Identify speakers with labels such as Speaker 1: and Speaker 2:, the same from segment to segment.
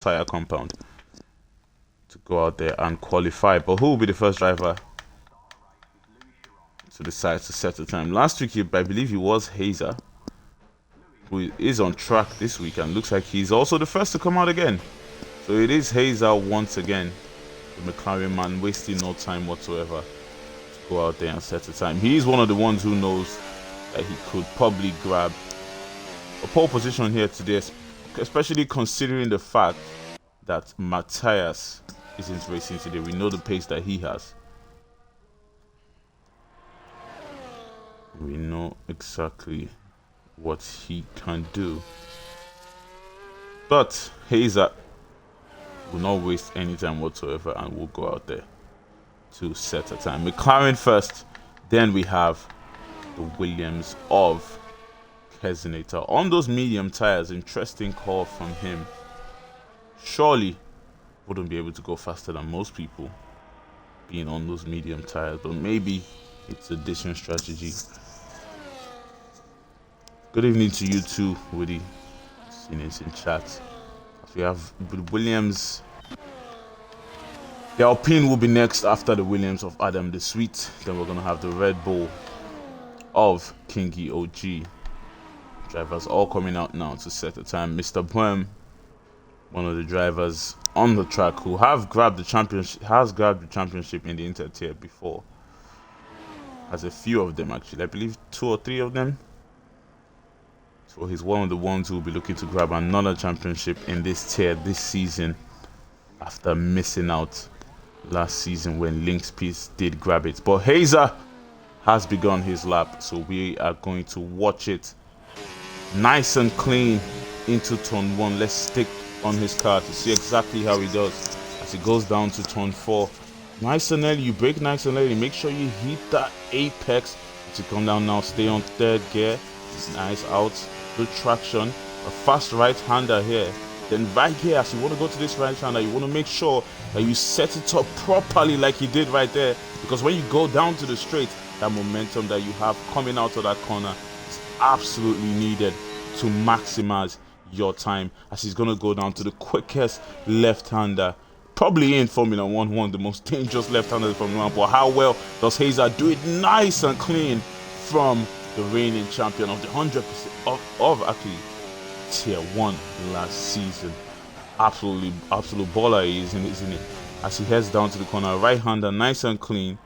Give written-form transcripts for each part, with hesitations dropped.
Speaker 1: tire compound to go out there and qualify. But who will be the first driver to decide to set the time? Last week, I believe he was Hazer, who is on track this week and looks like he's also the first to come out again. So it is Hazer once again, the McLaren man, wasting no time whatsoever to go out there and set the time. He's one of the ones who knows that he could probably grab a pole position here today, especially considering the fact that Matthias isn't racing today. We know the pace that he has. We know exactly what he can do. But Hazer will not waste any time whatsoever and will go out there to set a time. McLaren first, then we have the Williams of Kesinator on those medium tires. Interesting call from him. Surely wouldn't be able to go faster than most people being on those medium tires, but maybe it's a different strategy. Good evening to you too, Woody. Seen it in chat. We have Williams. The Alpine will be next after the Williams of Adam the Sweet. Then we're gonna have the Red Bull of Kingi OG. Drivers all coming out now to set the time. Mr. Boehm, one of the drivers on the track who have grabbed the championship, in the InterTier before. Has a few of them actually. I believe 2 or 3 of them. So he's one of the ones who will be looking to grab another championship in this tier this season, after missing out last season when Lynx Peace did grab it. But Hazer has begun his lap, so we are going to watch it nice and clean into turn 1. Let's stick on his car to see exactly how he does as he goes down to turn 4. Nice and early, you brake nice and early. Make sure you hit that apex to come down now. Stay on 3rd gear. Nice out, good traction. A fast right-hander here. Then right here, as you want to go to this right-hander, you want to make sure that you set it up properly like you did right there. Because when you go down to the straight, that momentum that you have coming out of that corner is absolutely needed to maximize your time, as he's going to go down to the quickest left-hander probably in Formula 1, one of the most dangerous left-handers from Formula 1. But how well does Hazer do it nice and clean from the reigning champion of the 100% of actually tier 1 last season? Absolute baller he is, isn't it? As he heads down to the corner, right-hander, nice and clean.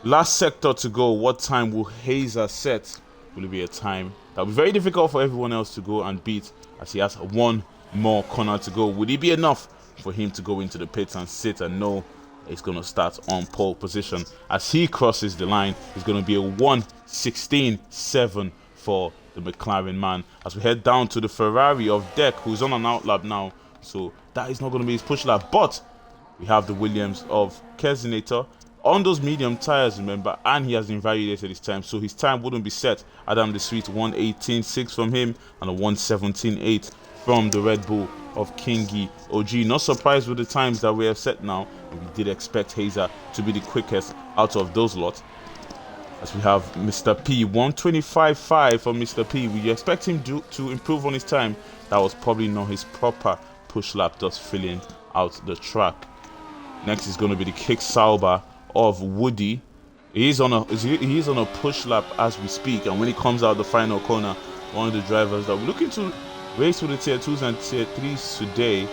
Speaker 1: Last sector to go. What time will Hazer set? Will it be a time that will be very difficult for everyone else to go and beat, as he has one more corner to go? Would it be enough for him to go into the pits and sit and know he's going to start on pole position? As he crosses the line, it's going to be a 1:16.7 for the McLaren man. As we head down to the Ferrari of Deck, who's on an outlap now, so that is not going to be his push lap. But we have the Williams of Kesinator on those medium tires, remember, and he has invalidated his time, so his time wouldn't be set. Adam the Sweet, 1:18.6 from him and a 1:17.8 from the Red Bull of Kingi OG. Not surprised with the times that we have set now, and we did expect Hazer to be the quickest out of those lots. As we have Mr. P, 1:25.5 from Mr. P. We expect him to improve on his time. That was probably not his proper push lap, just filling out the track. Next is going to be the Kick Sauber of Woody. He is on a push lap as we speak, and when he comes out the final corner, one of the drivers that we're looking to race with the tier 2s and tier 3s today,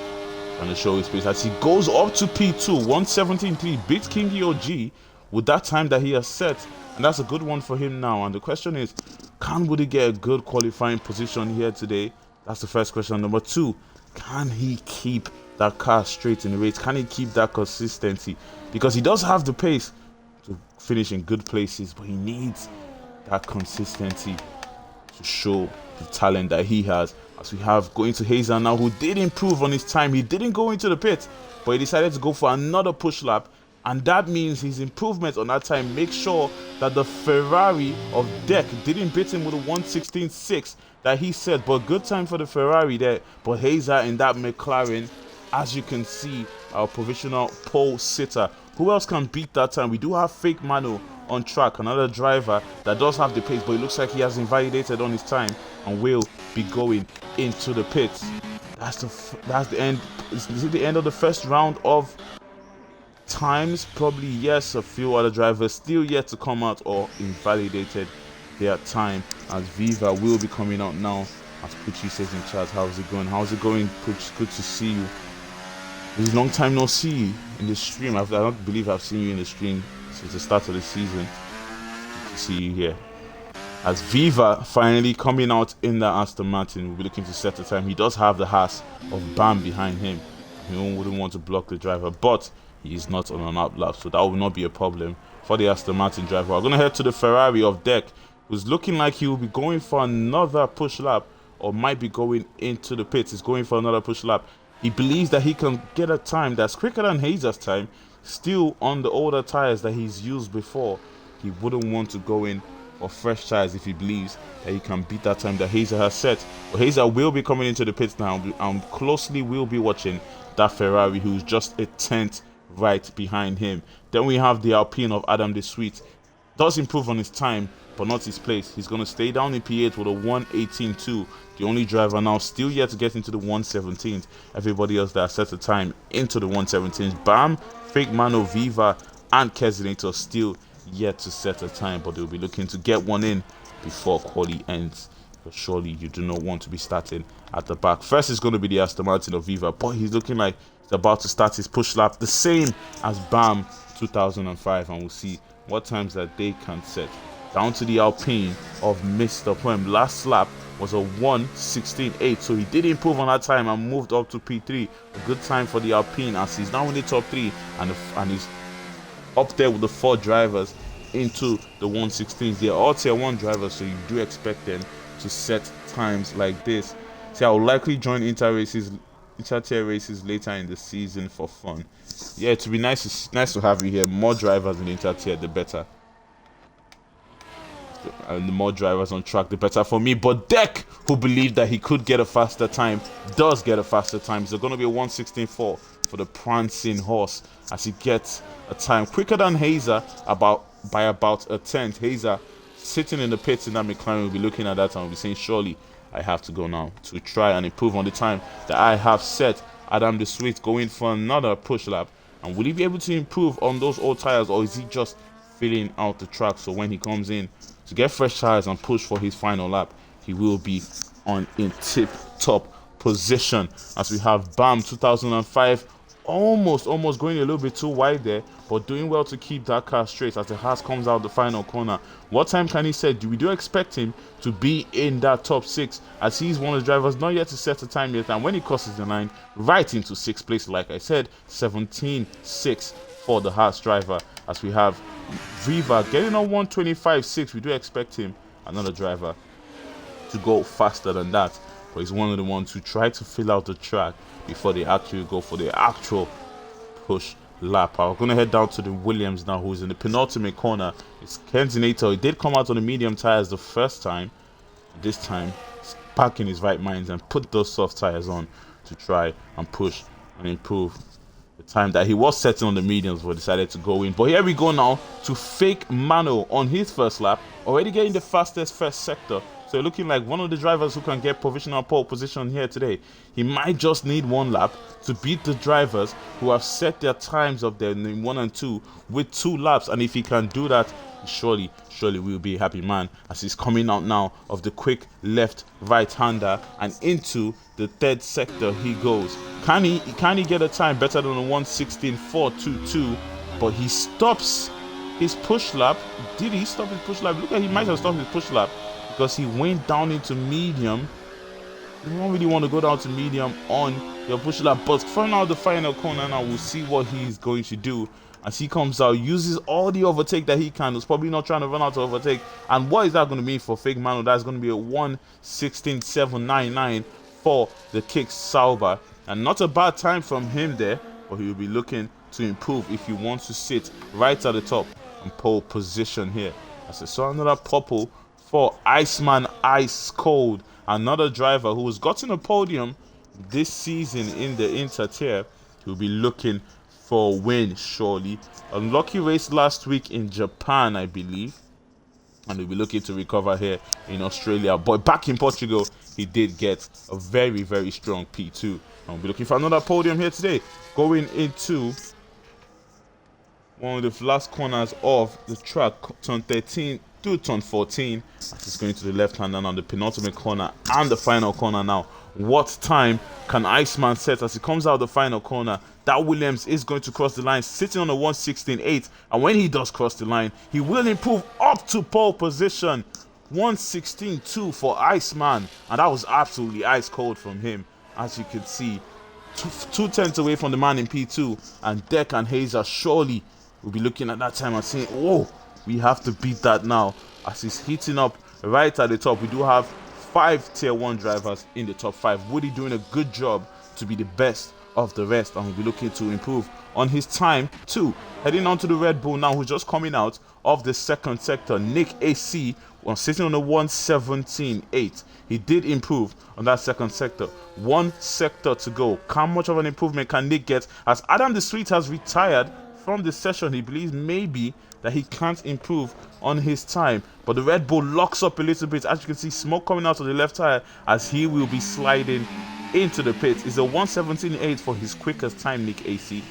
Speaker 1: trying to show his pace as he goes up to P2, 1:17.3, beats Kingi OG with that time that he has set, and that's a good one for him now. And the question is, can Woody get a good qualifying position here today? That's the first question. Number 2, can he keep that car straight in the race? Can he keep that consistency? Because he does have the pace to finish in good places, but he needs that consistency to show the talent that he has. As we have going to Hazer now, who did improve on his time. He didn't go into the pit, but he decided to go for another push lap, and that means his improvement on that time makes sure that the Ferrari of Deck didn't beat him with a 1:16.6 that he said. But good time for the Ferrari there. But Hazer in that McLaren, as you can see, our provisional pole sitter. Who else can beat that time? We do have Fake Mano on track, another driver that does have the pace, but it looks like he has invalidated on his time and will be going into the pits. That's the end. Is it the end of the first round of times? Probably yes. A few other drivers still yet to come out or invalidated their time, as Viva will be coming out now. As Pucci says in chat, how's it going? How's it going, Pucci? Good to see you. It's a long time no see in the stream. I don't believe I've seen you in the stream since the start of the season. Good to see you here. As Viva finally coming out in the Aston Martin, we'll be looking to set the time. He does have the Haas of Bam behind him. He wouldn't want to block the driver, but he is not on an up lap, so that will not be a problem for the Aston Martin driver. We're going to head to the Ferrari of Deck, who's looking like he will be going for another push lap, or might be going into the pits. He's going for another push lap. He believes that he can get a time that's quicker than Hazer's time, still on the older tires that he's used before. He wouldn't want to go in or fresh tires if he believes that he can beat that time that Hazer has set. But Hazer will be coming into the pits now, and closely will be watching that Ferrari, who's just a tenth right behind him. Then we have the Alpine of Adam De Sweet. Does improve on his time, but not his place. He's going to stay down in P8 with a 1:18.2. The only driver now still yet to get into the 1:17. Everybody else that set the time into the 1:17. Bam, Fake Mano, Viva, and Kesinator still yet to set a time, but they'll be looking to get one in before quali ends. But surely you do not want to be starting at the back. First is going to be the Aston Martin of Viva, but he's looking like he's about to start his push lap, the same as Bam 2005, and we'll see what times that they can set. Down to the Alpine of Mr. Poem. Last lap was a 1:16.8, so he did improve on that time and moved up to P3. A good time for the Alpine, as he's now in the top 3 and he's up there with the 4 drivers into the 1:16s. They're all tier 1 drivers, so you do expect them to set times like this. See, I will likely join InterTier races later in the season for fun. Yeah, it would be nice to have you here. More drivers in InterTier, the better. And the more drivers on track, the better for me. But Deck, who believed that he could get a faster time, does get a faster time. It's going to be a 1:16.4 for the prancing horse, as he gets a time quicker than Hazer by about a tenth. Hazer sitting in the pits in that McLaren will be looking at that and will be saying, surely I have to go now to try and improve on the time that I have set. Adam De Sweet going for another push lap, and will he be able to improve on those old tires, or is he just filling out the track? So when he comes in to get fresh tires and push for his final lap, he will be in tip-top position. As we have Bam 2005 almost going a little bit too wide there, but doing well to keep that car straight as the Haas comes out the final corner. What time can he set? We do expect him to be in that top 6, as he's one of the drivers not yet to set a time yet, and when he crosses the line, right into 6th place, like I said, 17.6 for the Haas driver. As we have Viva getting on 1:25.6, we do expect him, another driver, to go faster than that, but he's one of the ones who try to fill out the track before they actually go for the actual push lap. I'm going to head down to the Williams now, who's in the penultimate corner. It's Kenzinator. He did come out on the medium tires the first time. This time, he's back in his right mind and put those soft tires on to try and push and improve the time that he was setting on the mediums, but decided to go in. But here we go now to Fake Mano on his first lap, already getting the fastest first sector. So looking like one of the drivers who can get provisional pole position here today. He might just need one lap to beat the drivers who have set their times of their 1 and 2 with 2 laps. And if he can do that, surely we'll be a happy man, as he's coming out now of the quick left right hander and into the 3rd sector he goes. Can he get a time better than a 1:16.422? But he stops his push lap. Did he stop his push lap? Look at, he might have stopped his push lap, because he went down into medium. You don't really want to go down to medium on your push lap, but from now the final corner now, we'll see what he's going to do as he comes out, uses all the overtake that he can. He's probably not trying to run out to overtake. And what is that going to mean for Fake Mano? That's going to be a 1:16.799 for the Kick Sauber, and not a bad time from him there, but he will be looking to improve if he wants to sit right at the top and pole position here. As I saw another purple for Iceman Ice Cold, another driver who has gotten a podium this season in the InterTier. He'll be looking for a win, surely. Unlucky race last week in Japan, I believe. and he'll be looking to recover here in Australia. But back in Portugal, he did get a very, very strong P2. And we'll be looking for another podium here today, going into one of the last corners of the track, turn 13 to turn 14. It's going to the left hand and on the penultimate corner and the final corner now. What time can Iceman set as he comes out of the final corner? That Williams is going to cross the line, sitting on a 1:16.8, and when he does cross the line, he will improve up to pole position. 1:16.2 for Iceman, and that was absolutely ice cold from him. As you can see, two tenths away from the man in P2, and Deck and Hazer surely will be looking at that time and saying, oh, we have to beat that now. As he's heating up right at the top, we do have 5 tier 1 drivers in the top 5. Woody doing a good job to be the best of the rest, and will be looking to improve on his time too. Heading on to the Red Bull now, who's just coming out of the second sector. Nick AC was sitting on a 1:17.8. He did improve on that second sector. 1 sector to go. How much of an improvement can Nick get as Adam the Sweet has retired from the session? He believes maybe that he can't improve on his time, but the Red Bull locks up a little bit. As you can see, smoke coming out of the left tire as he will be sliding into the pits. It's a 1:17.8 for his quickest time. Nick AC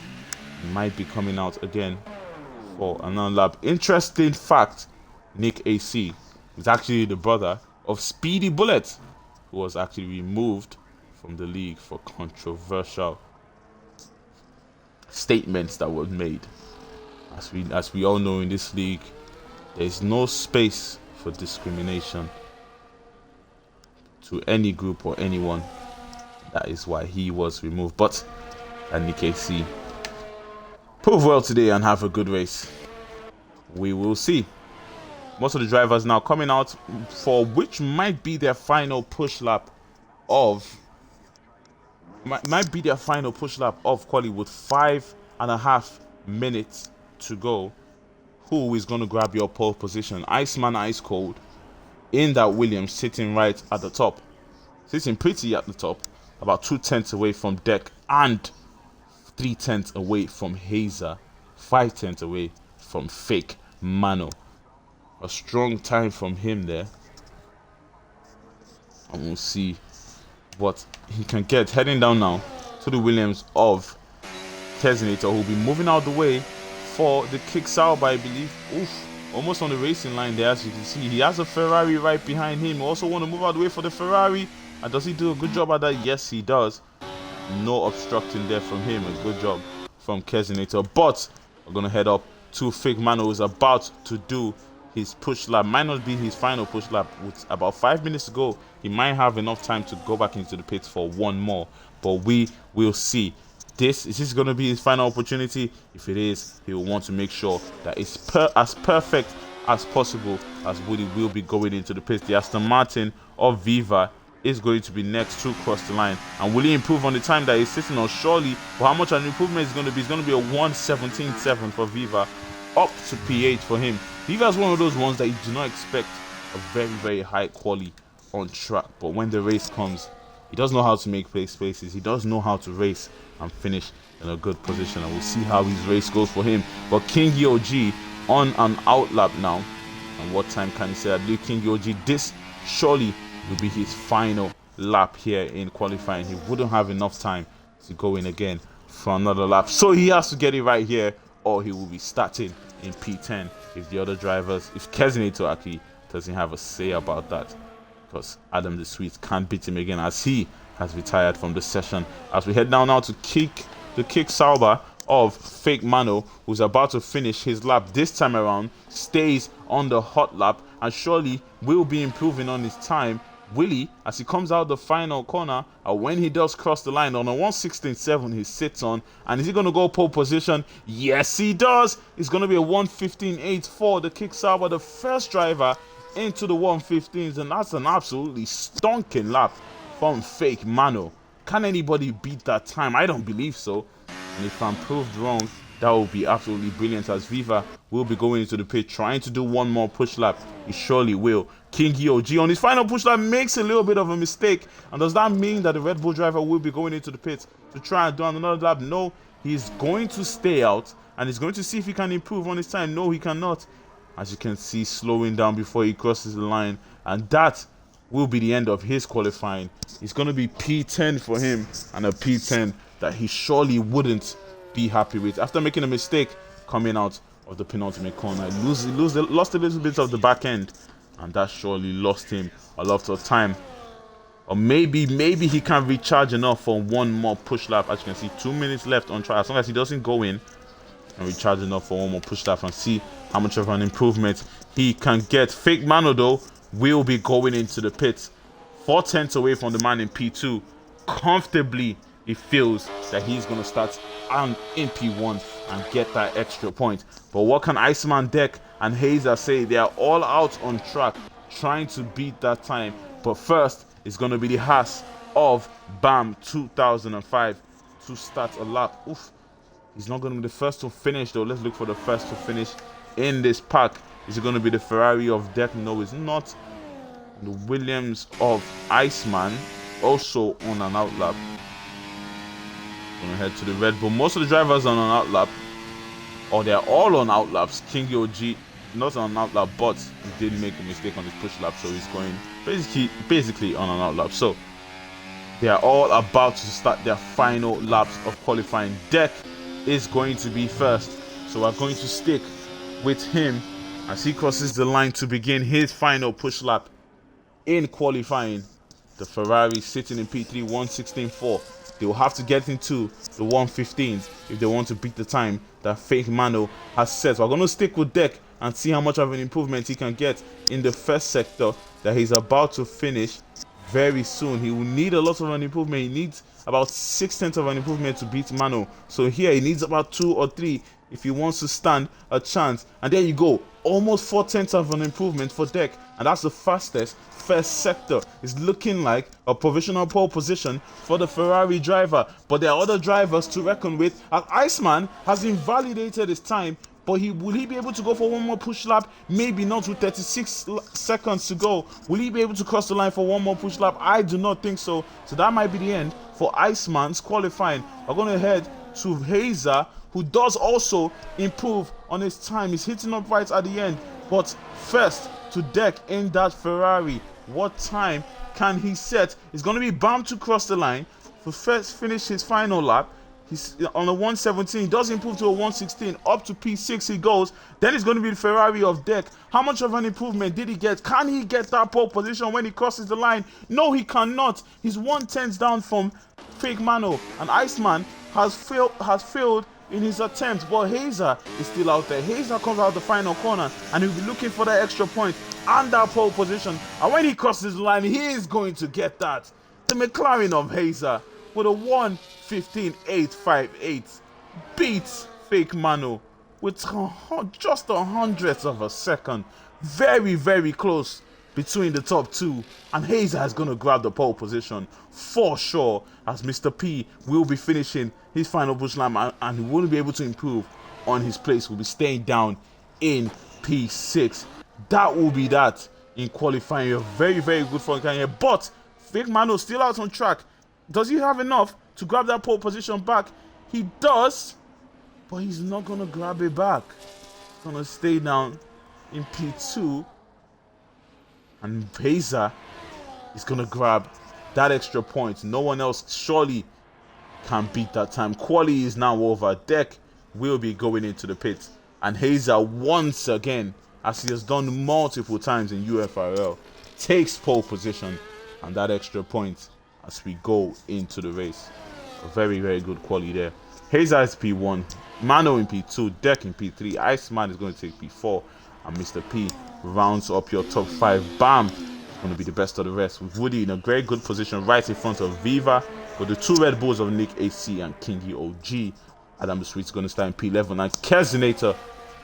Speaker 1: might be coming out again for another lap. Interesting fact, Nick AC is actually the brother of Speedy Bullet, who was actually removed from the league for controversial statements that were made. As we all know, in this league, there is no space for discrimination to any group or anyone. That is why he was removed. But Nick AC prove well today and have a good race. We will see. Most of the drivers now coming out for which might be their final push lap of quali with 5.5 minutes to go. Who is going to grab your pole position? Iceman Ice Cold in that Williams, sitting right at the top, sitting pretty at the top, about 2 tenths away from Deck and 3 tenths away from Hazer, 5 tenths away from Fake Mano. A strong time from him there, and we'll see what he can get. Heading down now to the Williams of Kesinator, who will be moving out the way for the kick Sauber, I believe. Oof, almost on the racing line there. As you can see, he has a Ferrari right behind him. Also want to move out the way for the Ferrari, and does he do a good job at that? Yes, he does. No obstructing there from him. A good job from Kesinator. But we're gonna head up to Fake Mano, who's about to do his push lap. Might not be his final push lap. With about 5 minutes to go, he might have enough time to go back into the pits for one more, but we will see. Is this going to be his final opportunity? If it is, he will want to make sure that it's as perfect as possible, as Woody will be going into the pits. The Aston Martin of Viva is going to be next to cross the line, and will he improve on the time that he's sitting on? Surely. But how much an improvement is going to be? It's going to be a 1:17.7 for Viva, up to P8 for him. Viva is one of those ones that you do not expect a very, very high quality on track, but when the race comes, he does know how to make spaces. He does know how to race and finish in a good position, and we'll see how his race goes for him. But King OG on an out lap now, and what time can he say that King OG, this surely will be his final lap here in qualifying. He wouldn't have enough time to go in again for another lap, so he has to get it right here, or he will be starting in P10 if the other drivers, if Kesinator actually doesn't have a say about that, because Adam the Sweet can't beat him again, as he has retired from the session. As we head down now to the kick Sauber of Fake Mano, who's about to finish his lap this time around, stays on the hot lap and surely will be improving on his time. Willie, as he comes out the final corner, when he does cross the line on a 1:16.7, he sits on, and is he going to go pole position? Yes, he does. It's going to be a 1:15.8 for the kick Sauber, the first driver into the 1:15s, and that's an absolutely stonking lap from Fake Mano. Can anybody beat that time? I don't believe so. And if I'm proved wrong, that will be absolutely brilliant, as Viva will be going into the pit trying to do one more push lap. He surely will. King OG on his final push lap makes a little bit of a mistake. And does that mean that the Red Bull driver will be going into the pit to try and do another lap? No, he's going to stay out and he's going to see if he can improve on his time. No, he cannot. as you can see, slowing down before he crosses the line, and that will be the end of his qualifying. It's going to be P10 for him, and a P10 that he surely wouldn't be happy with after making a mistake coming out of the penultimate corner. Lost a little bit of the back end, and that surely lost him a lot of time. Or maybe he can recharge enough for one more push lap. As you can see, 2 minutes left on track. As long as he doesn't go in and recharge enough for one more push lap, and see how much of an improvement he can get. Fake Mano, though, will be going into the pits 4/10 away from the man in P2. Comfortably, he feels that he's going to start in P1 and get that extra point. But what can Iceman, Deck, and Hazer say? They are all out on track trying to beat that time. But first, it's going to be the Haas of BAM 2005 to start a lap. Oof. He's not going to be the first to finish, though. Let's look for the first to finish in this pack. Is it going to be the Ferrari of Deck? No, it's not. The Williams of Iceman, also on an outlap. Going to head to the Red Bull. Most of the drivers are on an outlap, or they're all on outlaps. Kingy OG, not on an outlap, but he did make a mistake on his push lap, so he's going basically on an outlap. So they are all about to start their final laps of qualifying. Deck is going to be first, so we're going to stick with him as he crosses the line to begin his final push lap in qualifying. The Ferrari sitting in P3 1:16.4. They will have to get into the 1:15s if they want to beat the time that Fake Mano has set. So we're going to stick with Deck and see how much of an improvement he can get in the first sector that he's about to finish very soon. He will need a lot of an improvement. He needs about 6/10 of an improvement to beat Mano. So here he needs about 2 or 3 if he wants to stand a chance. And there you go, almost 4/10 of an improvement for Deck, and that's the fastest first sector. It's looking like a provisional pole position for the Ferrari driver, but there are other drivers to reckon with. As Iceman has invalidated his time, but will he be able to go for one more push lap? Maybe not, with 36 seconds to go. Will he be able to cross the line for one more push lap? I do not think so. So that might be the end for Iceman's qualifying. We're going to head to Hazer, who does also improve on his time. He's hitting up right at the end. But first, to Deck in that Ferrari. What time can he set? It's going to be BAM to cross the line to first finish his final lap. He's on a 1:17. He does improve to a 1:16. Up to P6 he goes. Then it's going to be the Ferrari of Deck. How much of an improvement did he get? Can he get that pole position when he crosses the line? No, he cannot. He's 1/10 down from Fake Mano. And Iceman has failed in his attempt, but Hazer is still out there. Hazer comes out the final corner, and he'll be looking for that extra point and that pole position. And when he crosses the line, he is going to get that. The McLaren of Hazer with a 1:15.858 beats Fake Mano with just 100th of a second. Very, very close between the top two, and Hazer is going to grab the pole position for sure, as Mr. P will be finishing his final push lap, and he won't be able to improve on his place. Will be staying down in P6. That will be that in qualifying. A very, very good front car here, but Fake Mano still out on track. Does he have enough to grab that pole position back? He does, but he's not going to grab it back. He's going to stay down in P2, and Hazer is going to grab that extra point. No one else surely can beat that time. Quali is now over. Deck will be going into the pits, and Hazer once again, as he has done multiple times in UFRL, takes pole position and that extra point as we go into the race. A very, very good quality there. Hazer is P1, Mano in P2, Deck in P3, Iceman is going to take P4, and Mr. P rounds up your top 5. BAM is going to be the best of the rest, with Woody in a very good position right in front of Viva, with the 2 Red Bulls of Nick AC and Kingy OG. Adam the Sweet's going to start in P11, and Kezinator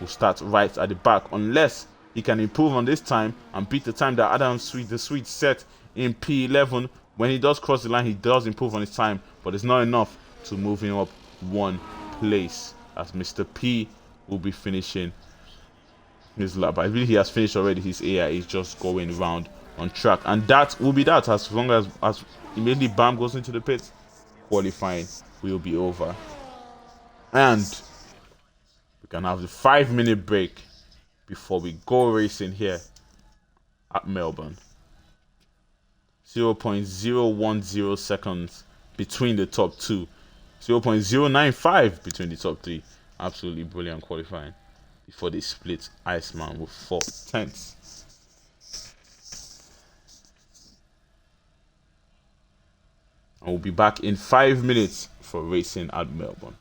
Speaker 1: will start right at the back, unless he can improve on this time and beat the time that Adam the Sweet set in P11. When he does cross the line, he does improve on his time, but it's not enough to move him up one place, as Mr. P will be finishing his lap. I believe he has finished already. His AI is just going round on track, and that will be that. As long as immediately BAM goes into the pits, qualifying will be over, and we can have the 5-minute break before we go racing here at Melbourne. 0.010 seconds between the top two. 0.095 between the top three. Absolutely brilliant qualifying before they split Iceman with 4/10. And we'll be back in 5 minutes for racing at Melbourne.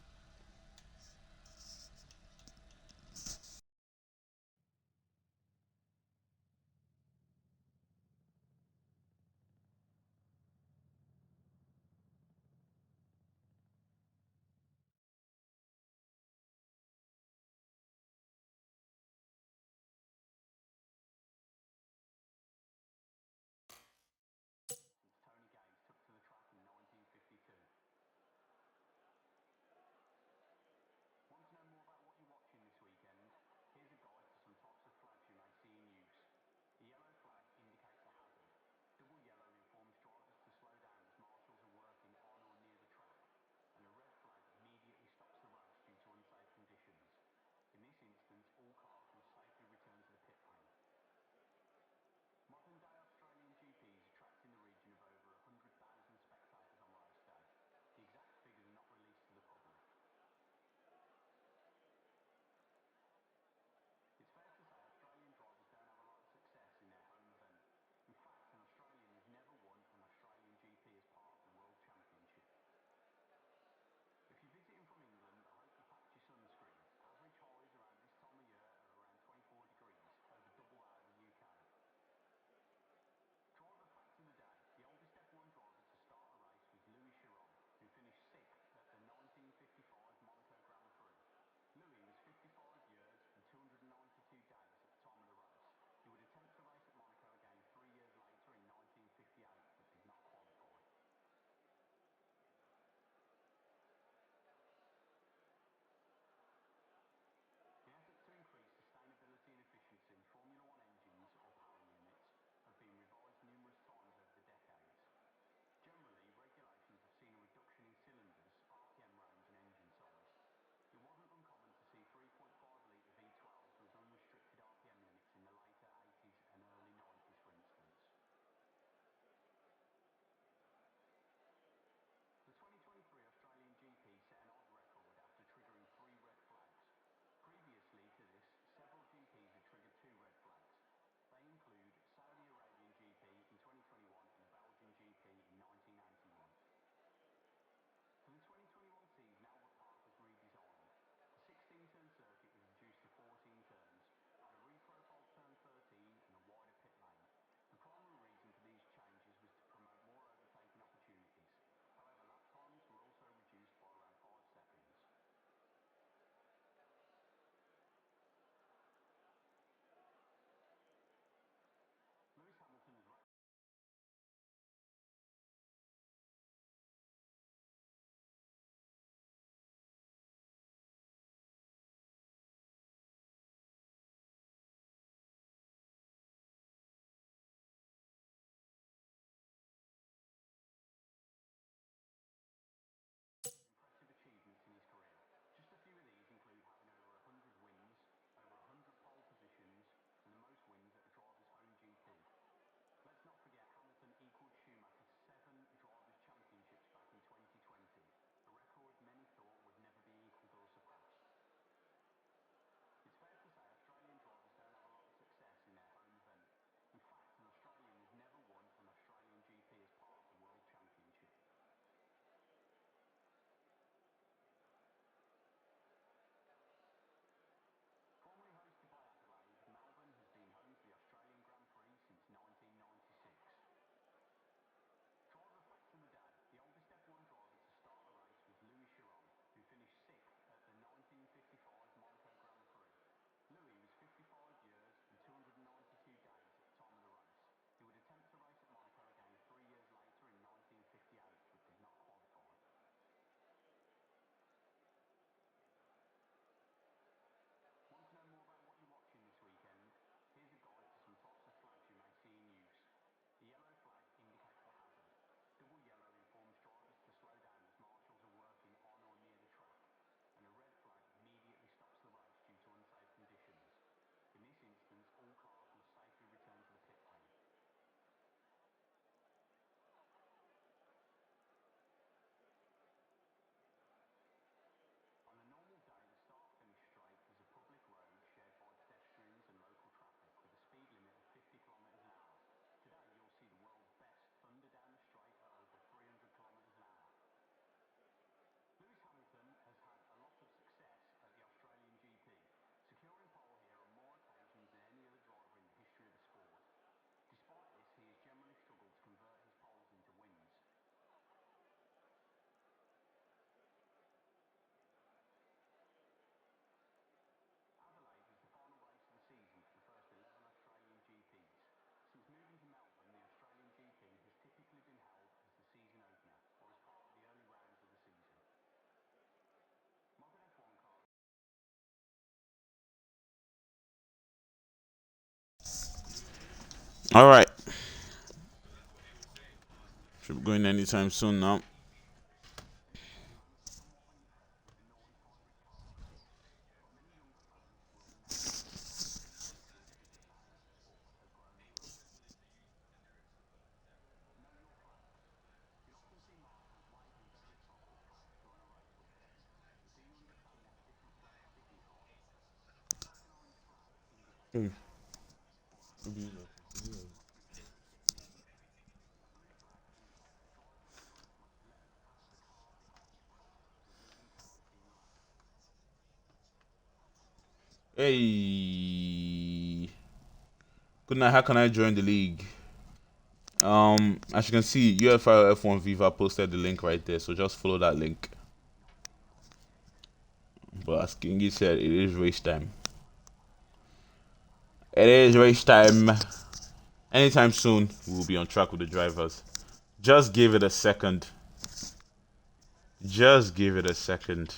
Speaker 1: All right. Should be going anytime soon now. Hey. Good night. How can I join the league? As you can see, UFRL F1 Viva posted the link right there, so just follow that link. But as Kingi said, it is race time. It is race time. Anytime soon, we'll be on track with the drivers. Just give it a second. Just give it a second.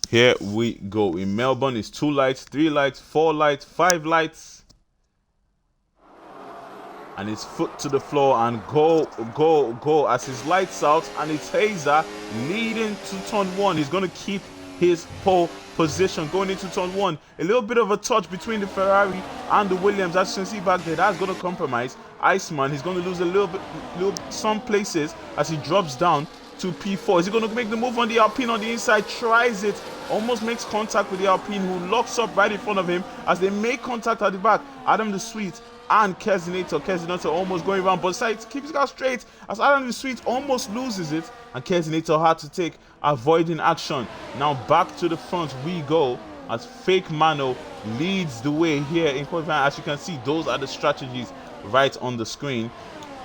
Speaker 1: Here we go. In Melbourne, it's 2 lights, 3 lights, 4 lights, 5 lights. And his foot to the floor and go, go, go as his lights out. And it's Hazer leading to turn 1. He's going to keep his pole position going into turn 1. A little bit of a touch between the Ferrari and the Williams. As you can see back there, that's going to compromise Iceman. He's going to lose a little bit, some places as he drops down to P4. Is he going to make the move on the Alpine on the inside? Tries it. Almost makes contact with the Alpine, who locks up right in front of him as they make contact at the back. Adam the Sweet and Kezinator almost going around, but decides to keep his car straight as Adam the Sweet almost loses it, and Kezinator had to take avoiding action. Now back to the front we go as Fake Mano leads the way here in qualifying. As you can see, those are the strategies right on the screen.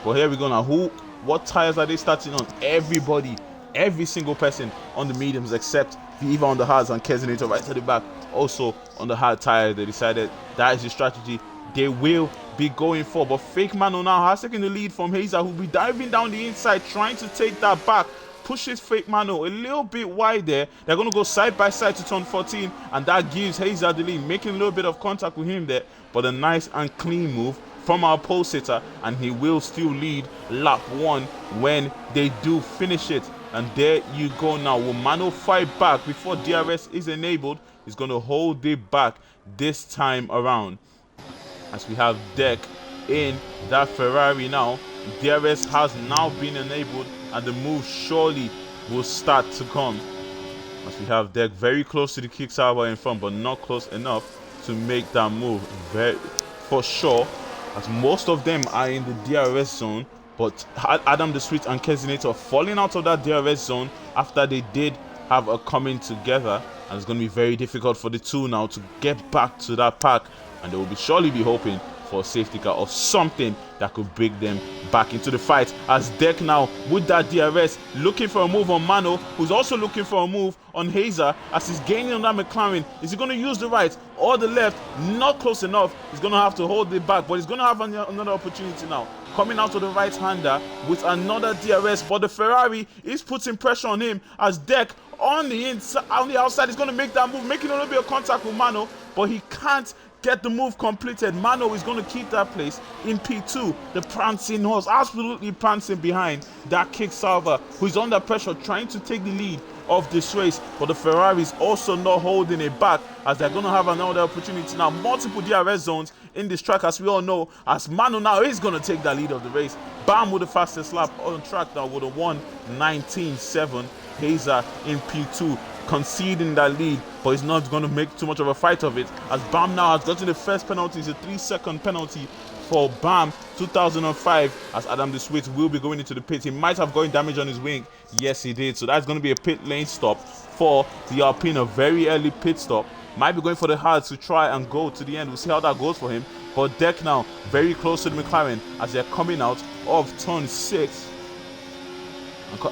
Speaker 1: But here we go now. What tires are they starting on? Everybody, every single person on the mediums except Viva on the hards and Kezinator right to the back. Also on the hard tire, they decided that is the strategy they will be going for. But Fake Mano now has taken the lead from Hazer, who'll be diving down the inside, trying to take that back. Pushes Fake Mano a little bit wide there. They're going to go side by side to turn 14, and that gives Hazer the lead, making a little bit of contact with him there. But a nice and clean move from our pole sitter, and he will still lead lap 1 when they do finish it. And there you go now. Will Mano fight back before DRS is enabled? He's going to hold it back this time around. As we have Deck in that Ferrari now. DRS has now been enabled, and the move surely will start to come. As we have Deck very close to the kickstarter in front, but not close enough to make that move for sure, as most of them are in the DRS zone. But Adam the Sweet and Kezinator falling out of that DRS zone after they did have a coming together, and it's going to be very difficult for the two now to get back to that pack, and they will surely be hoping for a safety car or something that could bring them back into the fight. As Deck now with that DRS looking for a move on Mano, who's also looking for a move on Hazer as he's gaining on that McLaren. Is he going to use the right or the left? Not close enough. He's going to have to hold it back, but he's going to have another opportunity now. Coming out of the right-hander with another DRS, but the Ferrari is putting pressure on him as Deck on the inside, on the outside, is going to make that move, making a little bit of contact with Mano, but he can't get the move completed. Mano is going to keep that place in P2. The prancing horse, absolutely prancing behind that kick-salver, who's under pressure trying to take the lead of this race, but the Ferrari is also not holding it back as they're going to have another opportunity now. Multiple DRS zones in this track, as we all know, as Mano now is going to take that lead of the race. Bam with the fastest lap on track now with a 1:19.7. Hazer in P2 conceding that lead, but he's not going to make too much of a fight of it as Bam now has gotten the first penalty. It's a 3-second penalty for Bam 2005 as Adam the Sweet will be going into the pit. He might have gotten damage on his wing. Yes, he did. So that's going to be a pit lane stop for the Alpine. A very early pit stop. Might be going for the hards to try and go to the end. We'll see how that goes for him. But Deck now very close to the McLaren as they're coming out of turn 6.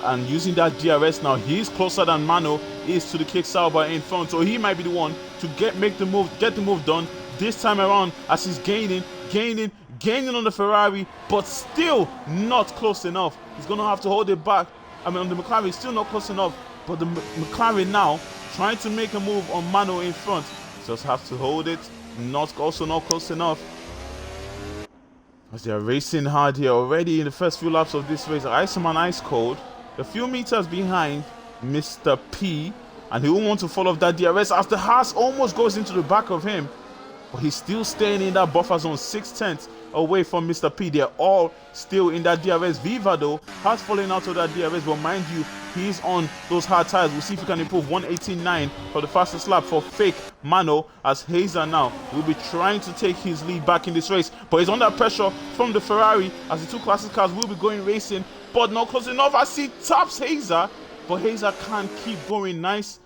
Speaker 1: And using that DRS now, he's closer than Mano is to the kick Sauber in front. So he might be the one to get the move done this time around, as he's gaining on the Ferrari, but still not close enough. He's going to have to hold it back. I mean, on the McLaren, it's still not close enough. But the McLaren now trying to make a move on Mano in front. Just have to hold it. Also not close enough. As they are racing hard here already in the first few laps of this race. Iceman ice cold, a few meters behind Mr. P, and he will want to follow that DRS as the Haas almost goes into the back of him, but he's still staying in that buffer zone, 6/10 away from Mr. P. They're all still in that DRS. Viva though has fallen out of that DRS, but mind you, he's on those hard tires. We'll see if he can improve. 1:18.9 for the fastest lap for fake Mano, as Hazer now will be trying to take his lead back in this race, but he's under pressure from the Ferrari as the two classic cars will be going racing, but not close enough as he taps Hazer, but Hazer can't keep going. Nice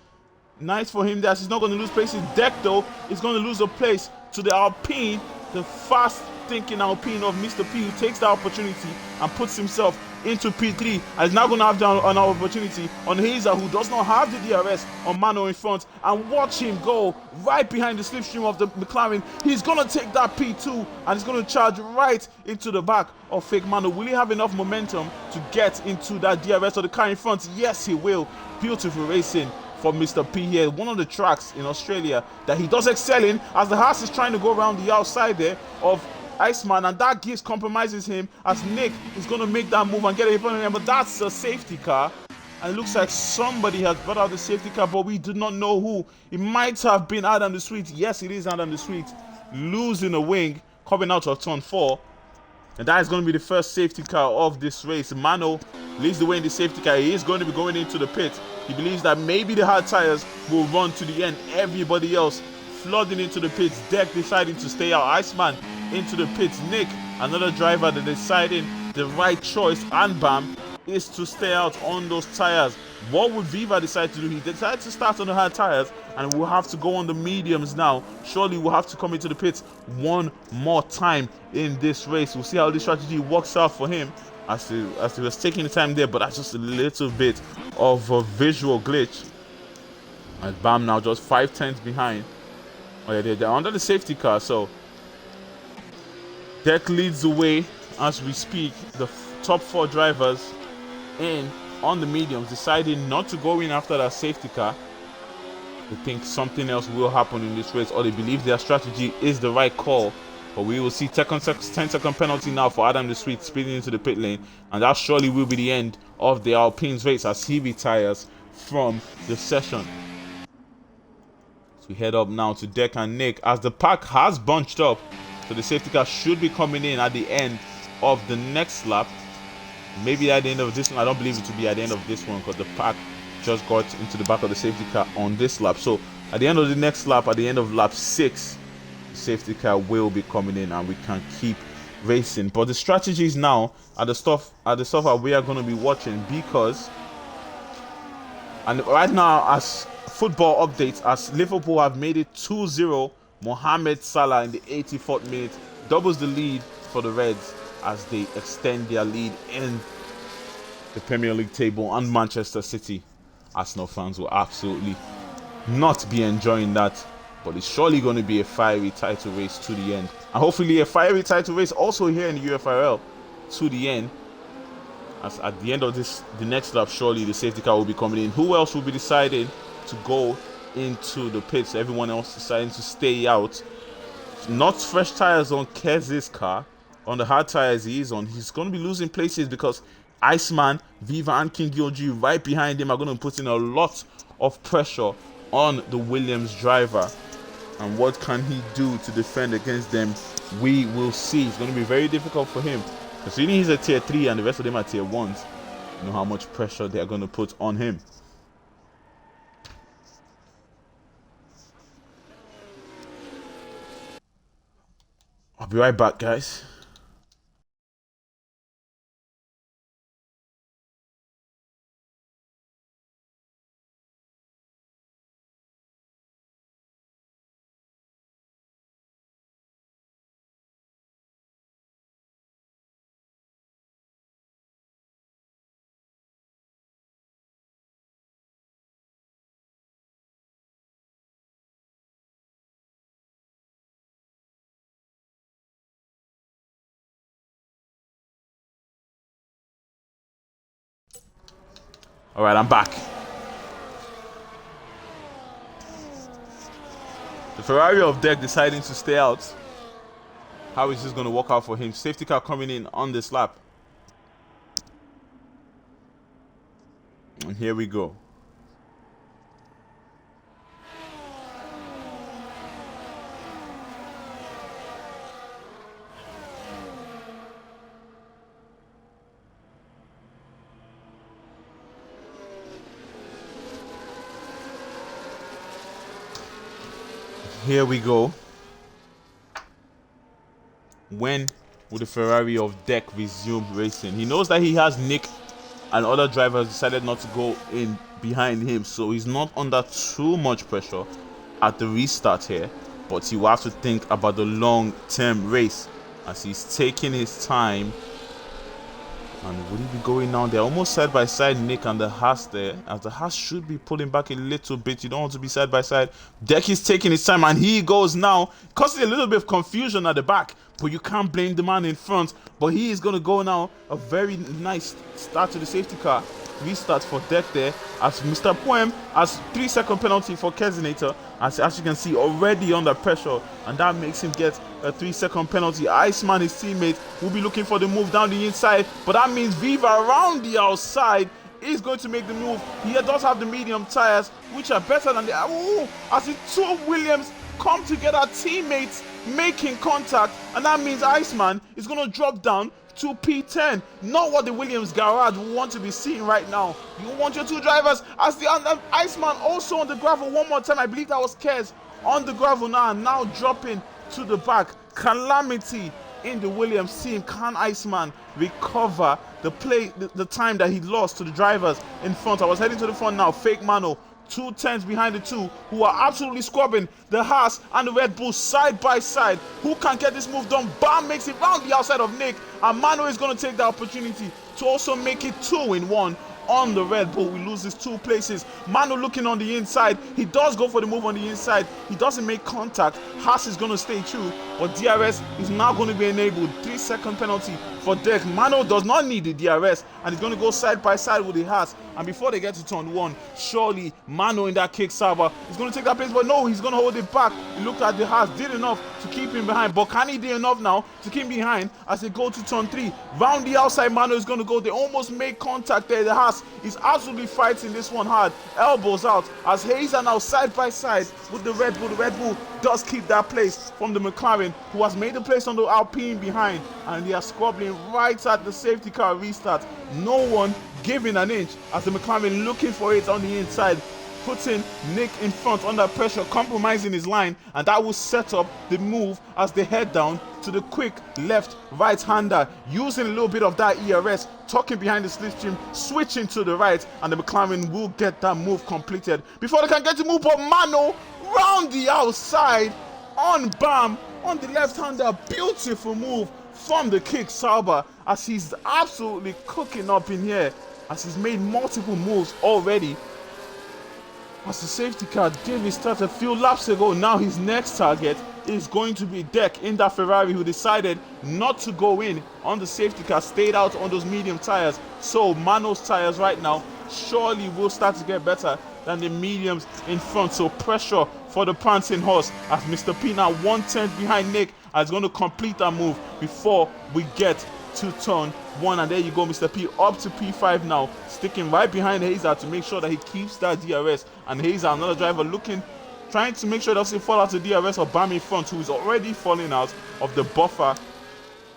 Speaker 1: for him there. He's not going to lose place. His deck though is going to lose a place to the Alpine, the fast thinking Alpine of Mr. P, who takes the opportunity and puts himself into P3, and is now going to have an opportunity on Hazer, who does not have the DRS on Mano in front. And watch him go right behind the slipstream of the McLaren. He's going to take that P2 and he's going to charge right into the back of fake Mano. Will he have enough momentum to get into that DRS of the car in front? Yes, he will. Beautiful racing for Mr. P here. One of the tracks in Australia that he does excel in, as the Haas is trying to go around the outside there of Iceman, and that compromises him as Nick is going to make that move and get it in front of him. But that's a safety car, and it looks like somebody has brought out the safety car, but we do not know who. It might have been Adam the Sweet. Yes, it is Adam the Sweet, losing a wing coming out of turn 4. And that is going to be the first safety car of this race. Mano leads the way in the safety car. He is going to be going into the pit. He believes that maybe the hard tires will run to the end. Everybody else flooding into the pits. Deck deciding to stay out. Iceman into the pits. Nick, another driver that deciding the right choice, and Bam, is to stay out on those tires. What would Viva decide to do? He decided to start on the hard tires, and we'll have to go on the mediums now. Surely we'll have to come into the pits one more time in this race. We'll see how this strategy works out for him as he was taking the time there, but that's just a little bit of a visual glitch. And Bam now just 5/10 behind. Oh yeah, they're under the safety car, so Deck leads the way as we speak. The top 4 drivers in on the mediums, deciding not to go in after that safety car. They think something else will happen in this race, or they believe their strategy is the right call. But we will see 10-second penalty now for Adam the Sweet speeding into the pit lane, and that surely will be the end of the Alpine's race as he retires from the session. So we head up now to Deck and Nick as the pack has bunched up, so the safety car should be coming in at the end of the next lap. Maybe at the end of this one. I don't believe it to be at the end of this one, because the pack just got into the back of the safety car on this lap. So at the end of the next lap, at the end of lap 6, the safety car will be coming in and we can keep racing. But the strategies now are the stuff that we are going to be watching, because right now, as football updates, as Liverpool have made it 2-0, Mohamed Salah in the 84th minute doubles the lead for the Reds as they extend their lead in the Premier League table. And Manchester City, Arsenal fans will absolutely not be enjoying that, but it's surely going to be a fiery title race to the end, and hopefully a fiery title race also here in the UFRL to the end, as at the end of the next lap, surely the safety car will be coming in. Who else will be deciding to go into the pits? Everyone else deciding to stay out. Not fresh tires on Kez's car. On the hard tires he is on, he's going to be losing places because Iceman, Viva, and King Gyoji right behind him are going to put in a lot of pressure on the Williams driver. And what can he do to defend against them? We will see. It's going to be very difficult for him, considering he's a tier 3 and the rest of them are tier 1s. You know how much pressure they're going to put on him. I'll be right back, guys. All right, I'm back. The Ferrari of Deck deciding to stay out. How is this going to work out for him? Safety car coming in on this lap. And here we go. Here we go. When will the Ferrari of Deck resume racing? He knows that he has Nick and other drivers decided not to go in behind him, so he's not under too much pressure at the restart here, but he will have to think about the long-term race as he's taking his time. And will he be going now? They're almost side by side, Nick and the Haas there, as the Haas should be pulling back a little bit. You don't want to be side by side. Deck is taking his time, and he goes now, causing a little bit of confusion at the back, but you can't blame the man in front. But he is going to go now. A very nice start to the safety car. Restart for Deck there, as Mr. Poem has 3-second penalty for Kezinator, as you can see, already under pressure, and that makes him get a 3-second penalty. Iceman, his teammate, will be looking for the move down the inside, but that means Viva around the outside is going to make the move. He does have the medium tires, which are better than the... as the two Williams come together, teammates making contact, and that means Iceman is going to drop down to P10. Not what the Williams garage want to be seeing right now. You want your two drivers as the Iceman also on the gravel one more time. I believe that was Kez on the gravel now dropping to the back. Calamity in the Williams team. Can Iceman recover the time that he lost to the drivers in front? I was heading to the front now. Fake Mano, 2 tenths behind the two who are absolutely scrubbing the Haas and the Red Bull side by side. Who can get this move done? Bam makes it round the outside of Nick, and Mano is going to take the opportunity to also make it 2-in-1 on the Red Bull. We lose his 2 places. Mano looking on the inside. He does go for the move on the inside. He doesn't make contact. Haas is going to stay true, but DRS is now going to be enabled. 3-second penalty for Deck. Mano does not need the DRS, and he's going to go side by side with the Haas. And before they get to turn 1, surely Mano in that kick Sauber is going to take that place, but no, he's going to hold it back. He looked at the Haas, did enough to keep him behind, but can he do enough now to keep him behind as they go to turn 3? Round the outside, Mano is going to go. They almost make contact there. The Haas is absolutely fighting this one hard. Elbows out as Hayes are now side by side with the Red Bull. The Red Bull does keep that place from the McLaren, who has made the place on the Alpine behind, and they are squabbling right at the safety car restart. No one giving an inch as the McLaren looking for it on the inside, putting Nick in front under pressure, compromising his line, and that will set up the move as they head down to the quick left right-hander, using a little bit of that ERS, tucking behind the slipstream, switching to the right, and the McLaren will get that move completed before they can get to move. But Mano round the outside on Bam on the left-hander. Beautiful move from the kick Sauber as he's absolutely cooking up in here, as he's made multiple moves already. As the safety car gave his start a few laps ago, now his next target is going to be Deck in that Ferrari, who decided not to go in on the safety car, stayed out on those medium tires. So Mano's tires right now surely will start to get better than the mediums in front. So pressure for the prancing horse as Mr. P now 1/10 behind Nick, is going to complete that move before we get to turn 1. And there you go, Mr. P up to P5 now, sticking right behind Hazer to make sure that he keeps that DRS. And Hazer, another driver, trying to make sure he doesn't fall out to DRS or Bam in front, who is already falling out of the buffer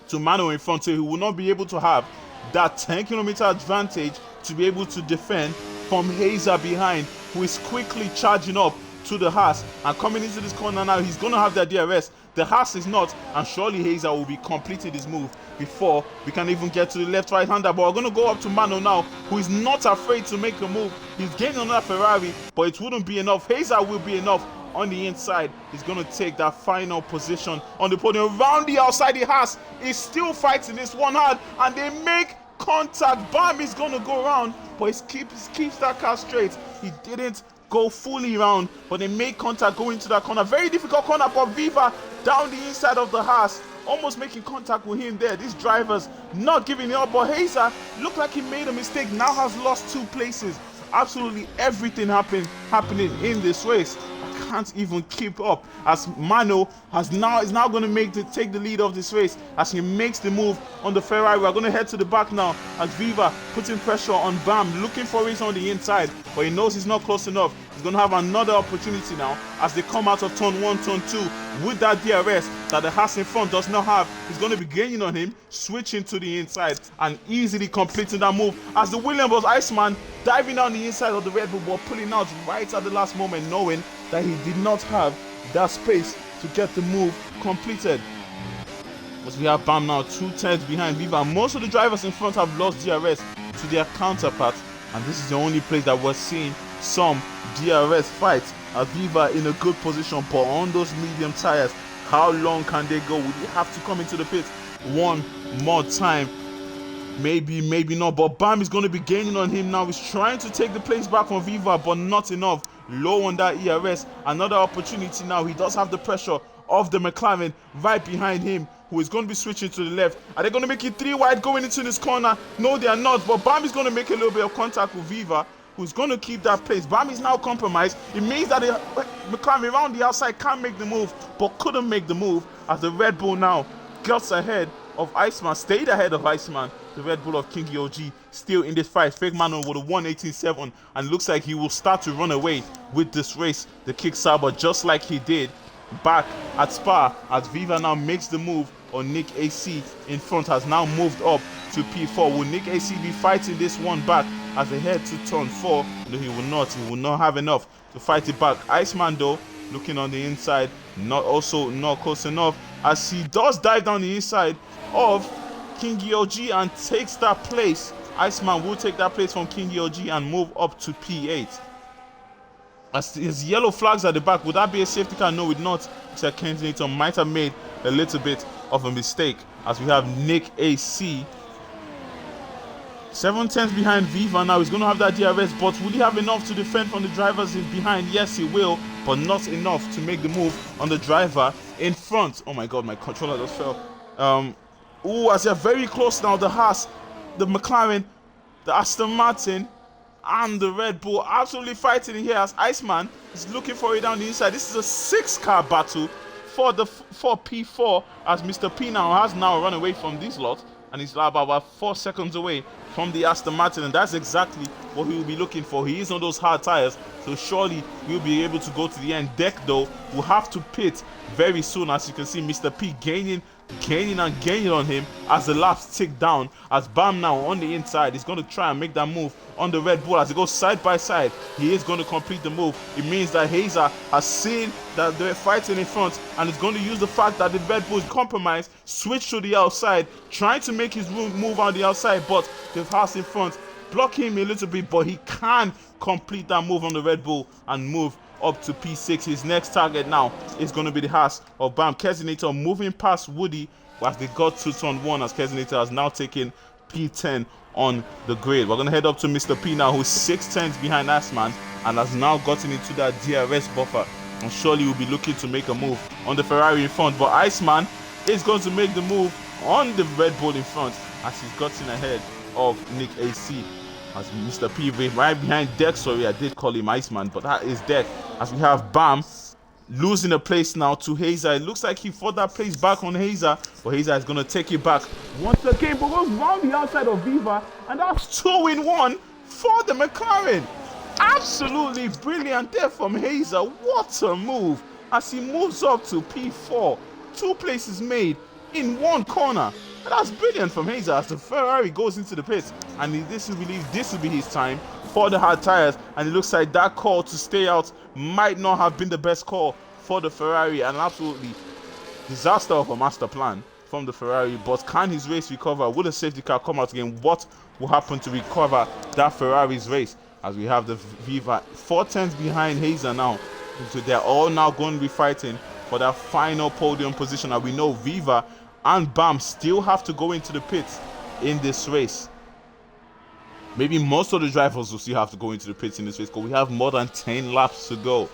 Speaker 1: to Mano in front, so he will not be able to have that 10-kilometer advantage to be able to defend from Hazer behind, who is quickly charging up to the Haas and coming into this corner now. He's going to have that DRS. The Haas is not, and surely Hazer will be completing his move before we can even get to the left right-hander. But we're going to go up to Mano now, who is not afraid to make a move. He's gaining on that Ferrari, but it wouldn't be enough. Hazer will be enough on the inside. He's going to take that final position on the podium. Round the outside, the Haas is still fighting this one hard, and they make contact. Bam is going to go around, but he keeps that car straight. He didn't go fully round, but they make contact going into that corner. Very difficult corner, but Viva down the inside of the Haas almost making contact with him there. These drivers not giving it up, but Hazer looked like he made a mistake, now has lost 2 places. Absolutely everything happening in this race. I can't even keep up, as Mano is now going to take the lead of this race as he makes the move on the Ferrari. We're going to head to the back now as Viva putting pressure on Bam, looking for it on the inside, but he knows he's not close enough. He's going to have another opportunity now as they come out of turn 1, turn 2 with that DRS that the Haas in front does not have. He's going to be gaining on him, switching to the inside and easily completing that move as the Williams was Iceman diving down the inside of the Red Bull, but pulling out right at the last moment, knowing that he did not have that space to get the move completed. As we have Bam now 2 tenths behind Viva. Most of the drivers in front have lost DRS to their counterparts, and this is the only place that we're seeing some DRS fights. Viva in a good position, but on those medium tires, how long can they go? Will they have to come into the pits one more time? Maybe not, but Bam is going to be gaining on him now. He's trying to take the place back from Viva, but not enough. Low on that ERS. Another opportunity now. He does have the pressure of the McLaren right behind him, who is going to be switching to the left. Are they going to make it 3 wide going into this corner? No, they are not, but Bam is going to make a little bit of contact with Viva, who's going to keep that place. Bam is now compromised. It means that the McLaren around the outside can't make the move, but couldn't make the move as the Red Bull now gets ahead of Iceman, stayed ahead of Iceman. The Red Bull of Kingi OG still in this fight. Fake Manuel with a 1:18.7 and looks like he will start to run away with this race. The kick Sauber, just like he did back at Spa, as Viva now makes the move on Nick AC in front, has now moved up to P4. Will Nick AC be fighting this one back as they head to turn 4? No, he will not. He will not have enough to fight it back. Iceman though, looking on the inside, not close enough, as he does dive down the inside of Kingi OG and takes that place. Iceman will take that place from Kingi OG and move up to P8. As his yellow flags at the back, would that be a safety car? No, it not. Mr. Kensington might have made a little bit of a mistake, as we have Nick AC 7 tenths behind Viva. Now he's going to have that DRS, but will he have enough to defend from the drivers in behind? Yes, he will, but not enough to make the move on the driver in front. Oh my god, my controller just fell. As they're very close now, the Haas, the McLaren, the Aston Martin, and the Red Bull absolutely fighting in here as Iceman is looking for it down the inside. This is a 6-car battle for P4, as Mr. P has now run away from this lot, and he's about 4 seconds away from the Aston Martin, and that's exactly what he will be looking for. He is on those hard tires, so surely we'll be able to go to the end. Deck though will have to pit very soon, as you can see Mr. P gaining on him as the laps tick down, as Bam now on the inside is going to try and make that move on the Red Bull as they go side by side. He is going to complete the move. It means that Hazer has seen that they're fighting in front and is going to use the fact that the Red Bull is compromised, switch to the outside, trying to make his move on the outside, but the Haas in front block him a little bit, but he can complete that move on the Red Bull and move up to P6. His next target now is going to be the Haas of Bam. Kesinator moving past Woody as they got to turn 1, as Kesinator has now taken P10 on the grid. We're going to head up to Mr. P now, who's 6 tenths behind Asman and has now gotten into that DRS buffer, and surely will be looking to make a move on the Ferrari in front. But Iceman is going to make the move on the Red Bull in front as he's gotten ahead of Nick AC. As Mr. P right behind Deck, sorry, I did call him Iceman, but that is Deck. As we have Bam losing a place now to Hazer. It looks like he fought that place back on Hazer, but Hazer is going to take it back once again, but goes round the outside of Viva, and that's 2 in 1 for the McLaren. Absolutely brilliant there from Hazer. What a move as he moves up to P4. 2 places made in 1 corner. And that's brilliant from Hazer as the Ferrari goes into the pits, and this will be his time for the hard tires, and it looks like that call to stay out might not have been the best call for the Ferrari. An absolutely disaster of a master plan from the Ferrari, but can his race recover? Will the safety car come out again? What will happen to recover that Ferrari's race? As we have the Viva 4 tenths behind Hazer now, so they're all now going to be fighting for that final podium position, and we know Viva and Bam still have to go into the pits in this race. Maybe most of the drivers will still have to go into the pits in this race, because we have more than 10 laps to go.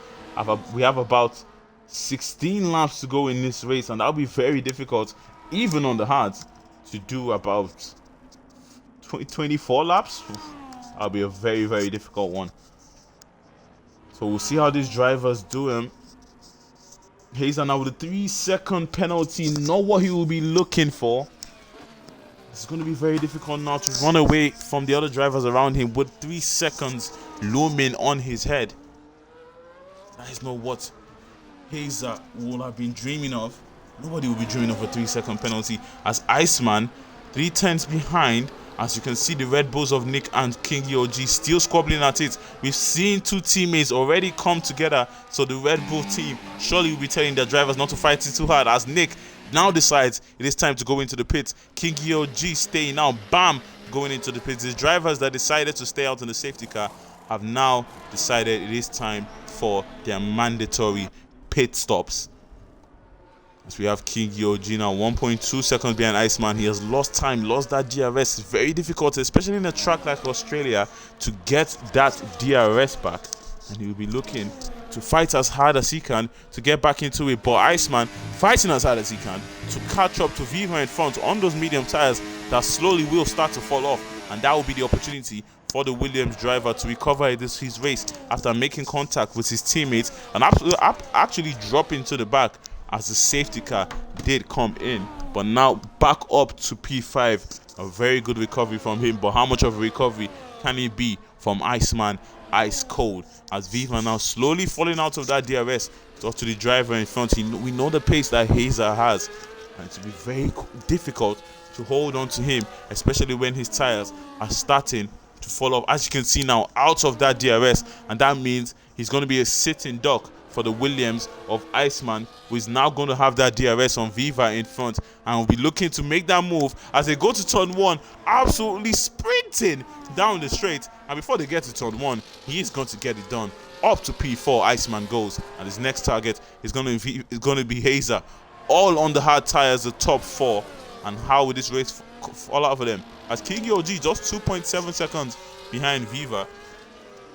Speaker 1: We have about 16 laps to go in this race, and that'll be very difficult even on the hards, to do about 24 laps. That'll be a very, very difficult one. So we'll see how these drivers do him. Hazer now with a 3-second penalty, not what he will be looking for. It's going to be very difficult now to run away from the other drivers around him with 3 seconds looming on his head. That is not what Hazer will have been dreaming of. Nobody will be dreaming of a 3-second penalty, as Iceman 3/10 behind. As you can see, the Red Bulls of Nick and King EOG still squabbling at it. We've seen two teammates already come together, so the Red Bull team surely will be telling their drivers not to fight it too hard, as Nick now decides it is time to go into the pits. King EOG staying now, bam, going into the pits. The drivers that decided to stay out in the safety car have now decided it is time for their mandatory pit stops. As we have King EOG now 1.2 seconds behind Iceman. He has lost time, lost that DRS. It's very difficult, especially in a track like Australia, to get that DRS back. And he will be looking to fight as hard as he can to get back into it. But Iceman fighting as hard as he can to catch up to Viva in front on those medium tires that slowly will start to fall off. And that will be the opportunity for the Williams driver to recover his race after making contact with his teammates and actually dropping to the back, as the safety car did come in. But now back up to P5. A very good recovery from him. But how much of a recovery can it be from Iceman Ice Cold? As Viva now slowly falling out of that DRS to the driver in front. We know the pace that Hazer has, and it will be very difficult to hold on to him, especially when his tires are starting to fall off. As you can see now, out of that DRS, and that means he's going to be a sitting duck for the Williams of Iceman, who is now going to have that DRS on Viva in front and will be looking to make that move as they go to turn 1, absolutely sprinting down the straight. And before they get to turn 1, he is going to get it done. Up to P4, Iceman goes, and his next target is going to be Hazer, all on the hard tires, the top 4. And how will this race fall out for them? As King EOG just 2.7 seconds behind Viva,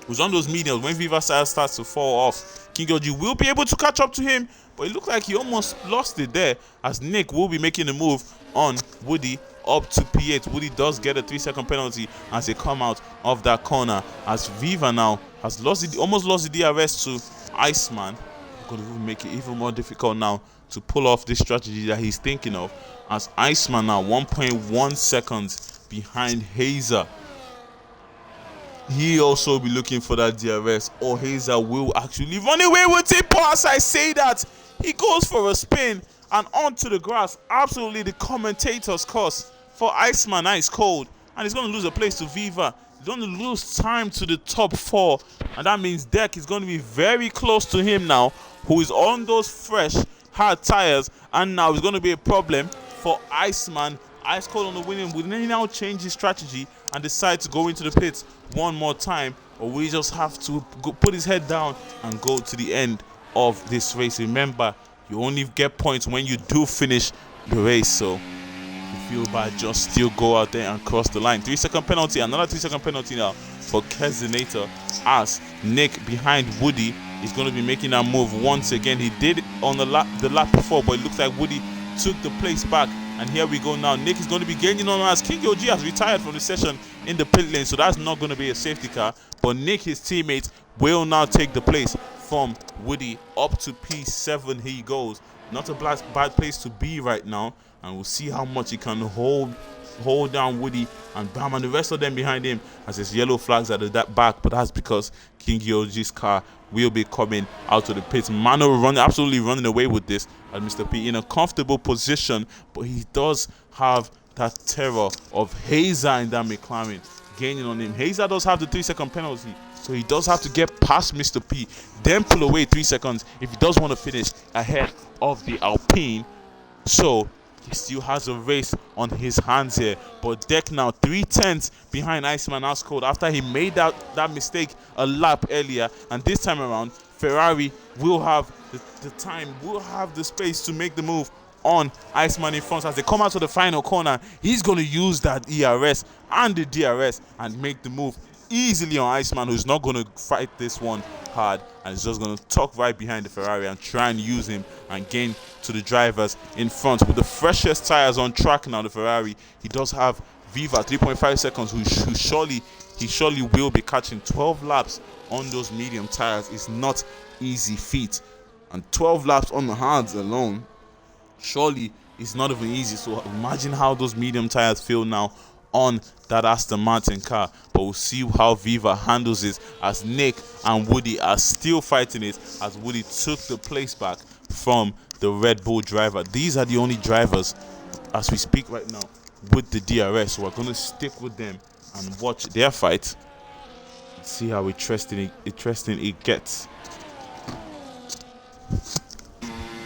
Speaker 1: who's on those mediums. When Viva starts to fall off, King EOG will be able to catch up to him, but it looked like he almost lost it there, as Nick will be making a move on Woody up to P8. Woody does get a 3-second penalty as they come out of that corner, as Viva now has almost lost the DRS to Iceman. Going to make it even more difficult now to pull off this strategy that he's thinking of, as Iceman now 1.1 seconds behind Hazer. He also will be looking for that DRS, or Hazer will actually run away with it. But as I say that, he goes for a spin and onto the grass. Absolutely the commentator's curse for Iceman Ice Cold. And he's going to lose a place to Viva. He's going to lose time to the top 4. And that means Deck is going to be very close to him now, who is on those fresh, hard tires. And now it's going to be a problem for Iceman Ice Cold on the winning. Will he now change his strategy and decide to go into the pits one more time, or we just have to put his head down and go to the end of this race? Remember, you only get points when you do finish the race, so if you feel bad, just still go out there and cross the line. 3-second penalty, another 3-second penalty now for Kezinator, as Nick behind Woody is going to be making that move once again. He did it on the lap before, but it looks like Woody took the place back. And here we go now. Nick is going to be gaining on as King EOG has retired from the session in the pit lane, so that's not going to be a safety car. But Nick, his teammate, will now take the place from Woody. Up to P7 he goes. Not a bad place to be right now. And we'll see how much he can hold down Woody and Bam and the rest of them behind him, as there's yellow flags at the back. But that's because King EOG's car will be coming out of the pits. Mano absolutely running away with this, as Mr. P in a comfortable position, but he does have that terror of Hazer in that McLaren gaining on him. Hazer does have the 3-second penalty, so he does have to get past Mr. P, then pull away 3 seconds if he does want to finish ahead of the Alpine. So he still has a race on his hands here. But Deck now 3/10 behind Iceman Ice Cold after he made that mistake a lap earlier. And this time around, Ferrari will have the time, will have the space to make the move on Iceman in front. As they come out to the final corner, he's going to use that ERS and the DRS and make the move easily on Iceman, who's not going to fight this one hard. And and he's just going to tuck right behind the Ferrari and try and use him and gain to the drivers in front. With the freshest tires on track now, the Ferrari, he does have Viva 3.5 seconds, who surely will be catching 12 laps on those medium tires. Is not easy feat, and 12 laps on the hards alone surely is not even easy. So imagine how those medium tires feel now on that Aston Martin car. But we'll see how Viva handles it, as Nick and Woody are still fighting it, as Woody took the place back from the Red Bull driver. These are the only drivers as we speak right now with the DRS, so we're going to stick with them and watch their fight. See how interesting it gets.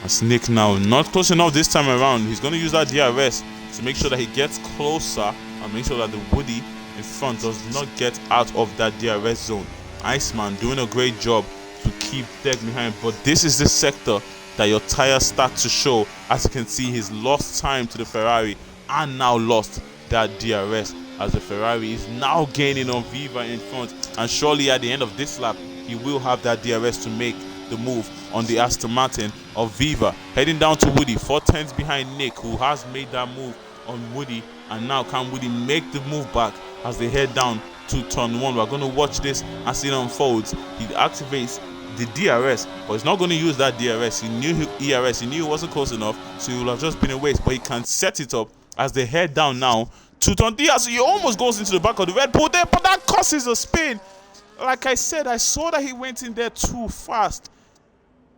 Speaker 1: As Nick now not close enough this time around, he's going to use that DRS to make sure that he gets closer and make sure that the Woody in front does not get out of that DRS zone. Iceman doing a great job to keep Deck behind, but this is the sector that your tires start to show. As you can see, he's lost time to the Ferrari and now lost that DRS, as the Ferrari is now gaining on Viva in front, and surely at the end of this lap he will have that DRS to make the move on the Aston Martin of Viva. Heading down to Woody, 4 tenths behind Nick, who has made that move on Woody, and now can Woody make the move back as they head down to turn 1. We're going to watch this as it unfolds. He activates the DRS, but he's not going to use that DRS. He knew ERS, he knew it wasn't close enough, so he will have just been a waste, but he can set it up as they head down now to turn D. So he almost goes into the back of the Red Bull there, but that causes a spin. Like I said, I saw that he went in there too fast.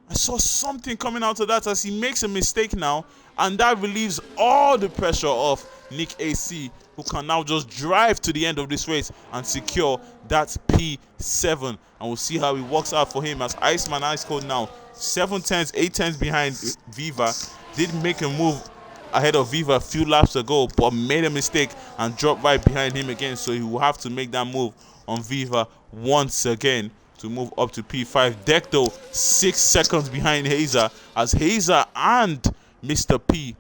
Speaker 1: I saw something coming out of that as he makes a mistake now, and that relieves all the pressure off Nick AC, who can now just drive to the end of this race and secure that P7. And we'll see how it works out for him, as Iceman Ice Cold now 7 tenths, 8 tenths behind Viva. Did make a move ahead of Viva a few laps ago, but made a mistake and dropped right behind him again, so he will have to make that move on Viva once again to move up to P5. Deck though 6 seconds behind Hazer, as Hazer and Mr. P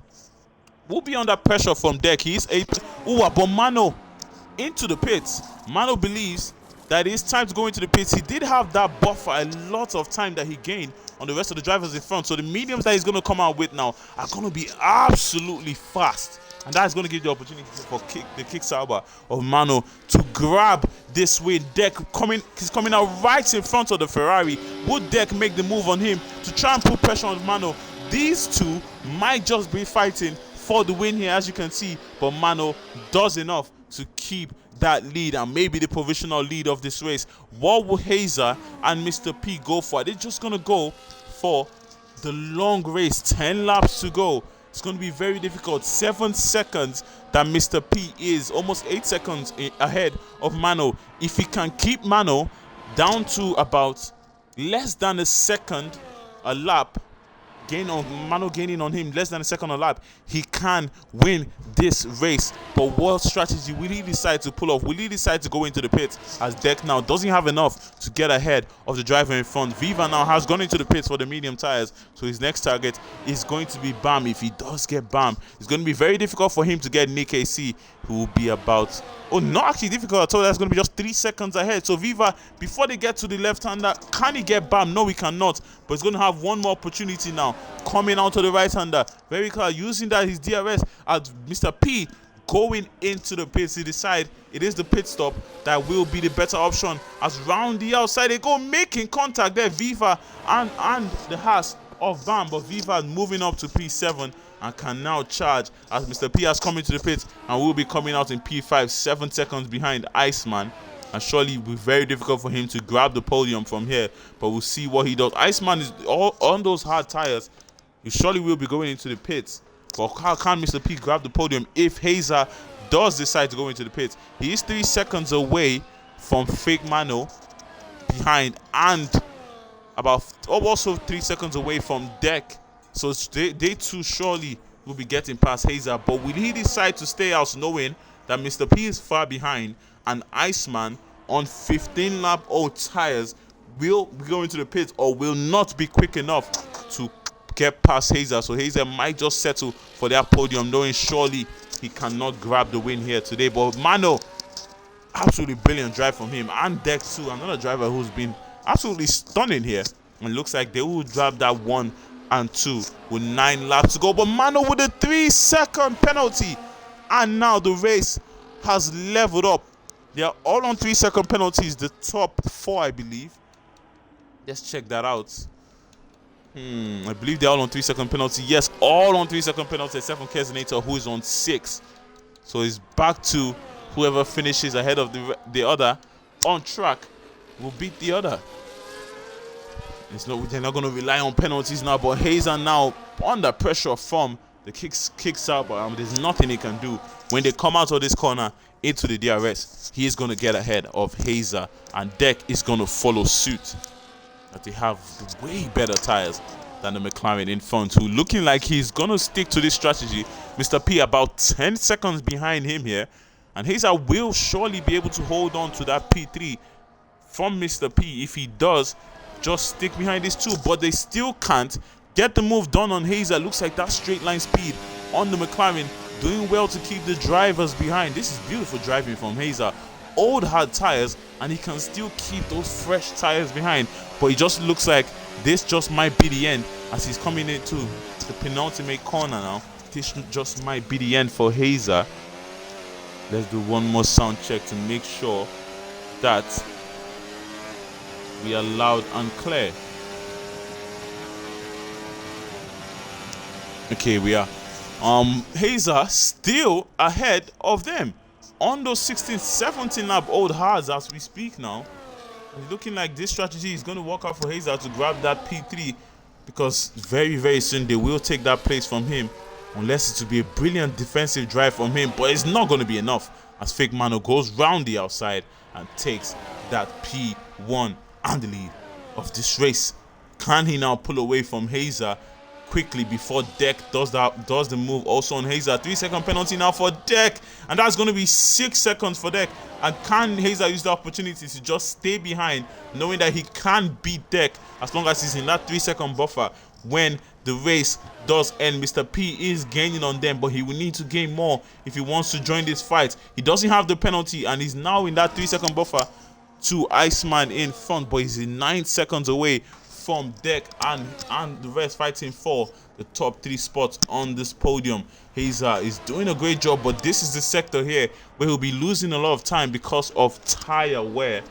Speaker 1: will be under pressure from Deck. He's but Mano into the pits. Mano believes that it's time to go into the pits. He did have that buffer, a lot of time that he gained on the rest of the drivers in front. So the mediums that he's going to come out with now are going to be absolutely fast. And that's going to give the opportunity for the kick Sauber of Mano to grab this win. Deck he's coming out right in front of the Ferrari. Would Deck make the move on him to try and put pressure on Mano? These two might just be fighting for the win here, as you can see, but Mano does enough to keep that lead and maybe the provisional lead of this race. What will Hazer and Mr. P go for? They're just going to go for the long race. 10 laps to go. It's going to be very difficult. 7 seconds that Mr. P is, almost 8 seconds ahead of Mano. If he can keep Mano down to about less than a second a lap, Mano gaining on him less than a second a lap, he can win this race. But what strategy will he decide to pull off? Will he decide to go into the pits, as Deck now doesn't have enough to get ahead of the driver in front? Viva now has gone into the pits for the medium tires, so his next target is going to be Bam. If he does get Bam, it's going to be very difficult for him to get Nick AC, who will be about, not actually difficult at all. That's going to be just 3 seconds ahead. So Viva, before they get to the left-hander, can he get Bam? No, he cannot, but he's going to have one more opportunity now, coming out to the right-hander. Very clear, using that his DRS, as Mr. P going into the pits. He decide it is the pit stop that will be the better option, as round the outside they go, making contact there, Viva and the Haas of Bam, but Viva moving up to P7 and can now charge, as Mr. P has come into the pits and will be coming out in P5, 7 seconds behind Iceman. And surely it will be very difficult for him to grab the podium from here, but we'll see what he does. Iceman is all on those hard tires. He surely will be going into the pits. But how can Mr. P grab the podium if Hazer does decide to go into the pits? He is 3 seconds away from Fake Mano behind, and about also 3 seconds away from Deck. So they too surely will be getting past Hazer. But will he decide to stay out, knowing that Mr. P is far behind and Iceman on 15 lap old tires will go into the pits, or will not be quick enough to get past Hazer? So Hazer might just settle for that podium, knowing surely he cannot grab the win here today. But Mano, absolutely brilliant drive from him, and Deck too, another driver who's been absolutely stunning here. And it looks like they will grab that 1 and 2 with 9 laps to go. But Mano with a 3-second penalty. And now the race has leveled up. They are all on 3-second penalties. The top 4, I believe. Let's check that out. I believe they're all on 3-second penalty. Yes, all on 3-second penalty except for Kesenator, who is on 6. So it's back to whoever finishes ahead of the other on track will beat the other. They're not going to rely on penalties now, but Hazer now under pressure from the kicks out, but there's nothing he can do. When they come out of this corner into the DRS, he is going to get ahead of Hazer, and Deck is going to follow suit. But they have way better tires than the McLaren in front, who looking like he's going to stick to this strategy. Mr. P about 10 seconds behind him here, and Hazer will surely be able to hold on to that P3 from Mr. P. If he does, just stick behind these two, but they still can't get the move done on Hazer. Looks like that straight line speed on the McLaren, doing well to keep the drivers behind. This is beautiful driving from Hazer. Old hard tires, and he can still keep those fresh tires behind, but it just looks like this just might be the end as he's coming into the penultimate corner now. This just might be the end for Hazer. Let's do one more sound check to make sure that we are loud and clear. Okay, we are. Hazer still ahead of them on those 16, 17 lap old hards as we speak now. It's looking like this strategy is going to work out for Hazer to grab that P3, because very, very soon they will take that place from him, unless it will be a brilliant defensive drive from him, but it's not going to be enough as Fake Mano goes round the outside and takes that P1 and the lead of this race. Can he now pull away from Hazer quickly before Deck does the move also on Hazer? 3-second penalty now for Deck, and that's going to be 6 seconds for Deck. And can Hazer use the opportunity to just stay behind, knowing that he can beat Deck as long as he's in that 3-second buffer when the race does end? Mr. P is gaining on them, but he will need to gain more if he wants to join this fight. He doesn't have the penalty, and he's now in that 3-second buffer to Iceman in front, but he's in 9 seconds away from Deck and the rest fighting for the top 3 spots on this podium. Hazer is doing a great job, but this is the sector here where he'll be losing a lot of time because of tire wear,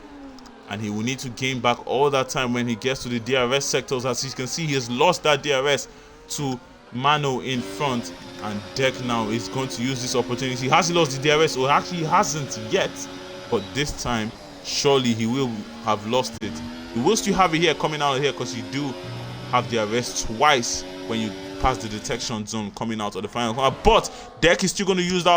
Speaker 1: and he will need to gain back all that time when he gets to the DRS sectors. As you can see, he has lost that DRS to Mano in front, and Deck now is going to use this opportunity. Has he lost the DRS? Or actually he hasn't yet, but this time surely he will have lost it. You will still have it here coming out of here, because you do have the arrest twice when you pass the detection zone coming out of the final corner. But Deck is still going to use that